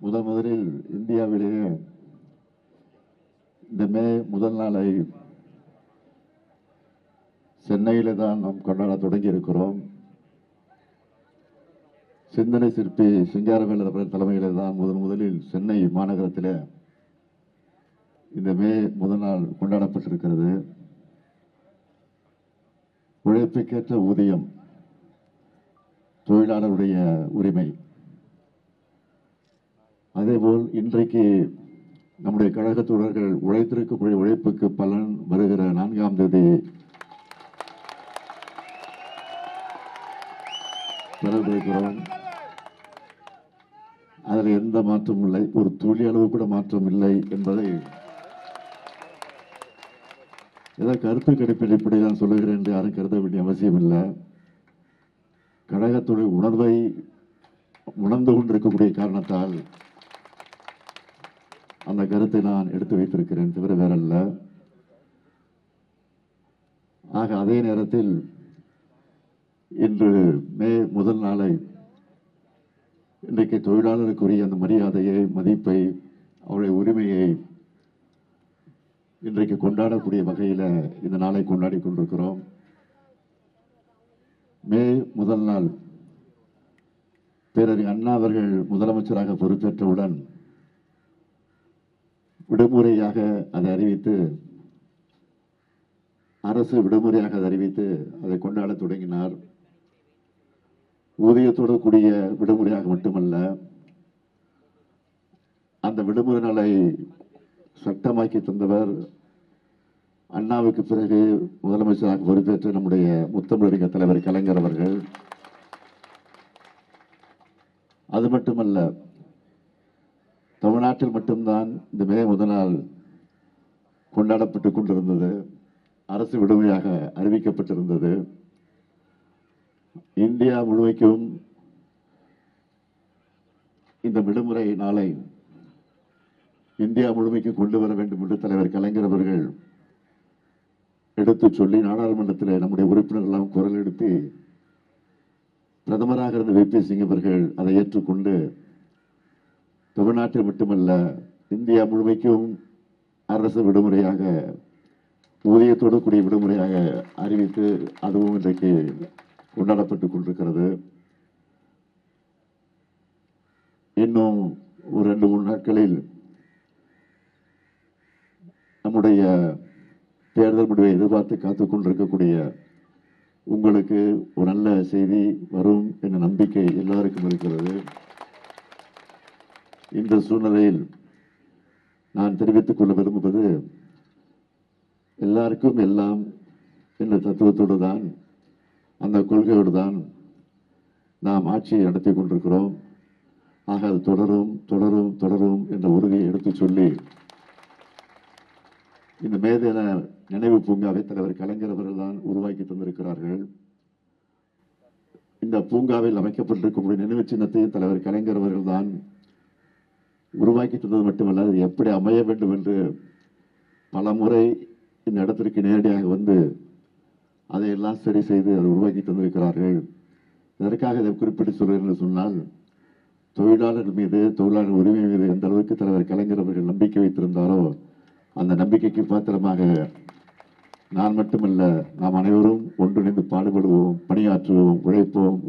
முதலில் இந்தியாவிலேயே இந்த மே முதல் நாளை சென்னையிலே தான் நாம் கொண்டாட தொடங்கி இருக்கிறோம். சிந்தனை சிற்பி சிங்காரவேலர் அவர்கள் தலைமையிலே தான் முதலில் சென்னை மாநகரத்தில் இந்த மே முதல் நாள் கொண்டாடப்பட்டிருக்கிறது. உழைப்புக்கேற்ற ஊதியம் தொழிலாளருடைய உரிமை. அதேபோல் இன்றைக்கு நம்முடைய கழக தோழர்கள் உழைத்திருக்கக்கூடிய உழைப்புக்கு பலன் வருகிற 4ஆம் தேதி பெறவிருக்கிறோம். அதில் எந்த மாற்றமும் இல்லை, ஒரு துளி அளவு கூட மாற்றம் இல்லை என்பதை ஏதோ கருத்து கணிப்பில் இப்படி நான் சொல்லுகிறேன் என்று யாரும் கருத வேண்டிய அவசியம் இல்லை. கழகத்துடைய உணர்வை உணர்ந்து கொண்டிருக்கக்கூடிய காரணத்தால் அந்த கருத்தை நான் எடுத்து வைத்திருக்கிறேன், தவிர வேறல்ல. ஆக அதே நேரத்தில் இன்று மே முதல் நாளை இன்றைக்கு தொழிலாளருக்குரிய அந்த மரியாதையை, மதிப்பை, அவருடைய உரிமையை இன்றைக்கு கொண்டாடக்கூடிய வகையில் இந்த நாளை கொண்டாடி கொண்டிருக்கிறோம். மே முதல் நாள் பேரறிஞர் அண்ணா அவர்கள் முதலமைச்சராக பொறுப்பேற்றவுடன் விடுமுறையாக அதை அறிவித்து, அரசு விடுமுறையாக அதை அறிவித்து அதை கொண்டாட தொடங்கினார். ஊதியத்தோடு கூடிய விடுமுறையாக மட்டுமல்ல, அந்த விடுமுறை நாளை சட்டமாக்கி தந்தவர் அண்ணாவுக்கு பிறகு முதலமைச்சராக பொறுப்பேற்ற நம்முடைய முத்தமிழறிஞர் தலைவர் கலைஞர் அவர்கள். அது மட்டுமல்ல, தமிழ்நாட்டில் மட்டும்தான் இந்த மே முதல் நாள் கொண்டாடப்பட்டுக் கொண்டிருந்தது, அரசு விடுமுறையாக அறிவிக்கப்பட்டிருந்தது. இந்தியா முழுமைக்கும் இந்த விடுமுறை நாளை இந்தியா முழுமைக்கு கொண்டு வர வேண்டும் என்று தலைவர் கலைஞர் அவர்கள் எடுத்து சொல்லி நாடாளுமன்றத்தில் நம்முடைய உறுப்பினர்கள் எல்லாம் குரல் எழுப்பி பிரதமராக இருந்த VP சிங் அவர்கள் அதை ஏற்றுக்கொண்டு தமிழ்நாட்டில் மட்டுமல்ல இந்தியா முழுமைக்கும் அரசு விடுமுறையாக, ஊதியத்தோடு கூடிய விடுமுறையாக அறிவித்து அதுவும் இன்றைக்கு கொண்டாடப்பட்டுக் கொண்டிருக்கிறது. இன்னும் ஒரு 2-3 நாட்களில் நம்முடைய தேர்தல் முடிவை எதிர்பார்த்து காத்துக் கொண்டிருக்கக்கூடிய உங்களுக்கு ஒரு நல்ல செய்தி வரும் என்ற நம்பிக்கை எல்லாருக்கும் இருக்கிறது. இந்த சூழ்நிலையில் நான் தெரிவித்துக் கொள்ள விரும்புவது, எல்லாருக்கும் எல்லாம் என்ற தத்துவத்தோடு தான், அந்த கொள்கையோடு தான் நாம் ஆட்சியை நடத்தி கொண்டிருக்கிறோம். ஆக அது தொடரும் தொடரும் தொடரும் என்ற உறுதியை எடுத்து சொல்லி இந்த மேதின நினைவு பூங்காவை தலைவர் கலைஞர் அவர்கள் தான் உருவாக்கி தந்திருக்கிறார்கள். இந்த பூங்காவில் அமைக்கப்பட்டிருக்கக்கூடிய நினைவு சின்னத்தையும் தலைவர் கலைஞர் அவர்கள் தான் உருவாக்கி தந்தது மட்டுமல்ல, அது எப்படி அமைய வேண்டும் என்று பல முறை இந்த இடத்திற்கு நேரடியாக வந்து அதையெல்லாம் சரி செய்து அதை உருவாக்கி தந்திருக்கிறார்கள். இதற்காக இதை குறிப்பிட்டு சொல்கிறேன் என்று சொன்னால், தொழிலாளர்கள் மீது, தொழிலாளர் உரிமை மீது எந்த அளவுக்கு தலைவர் கலைஞர் அவர்கள் நம்பிக்கை வைத்திருந்தாரோ அந்த நம்பிக்கைக்கு பாத்திரமாக நான் மட்டுமல்ல, நாம் அனைவரும் ஒன்றிணைந்து பாடுபடுவோம், பணியாற்றுவோம்,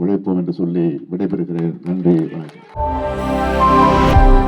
உழைப்போம் என்று சொல்லி விடைபெறுகிறேன். நன்றி, வணக்கம்.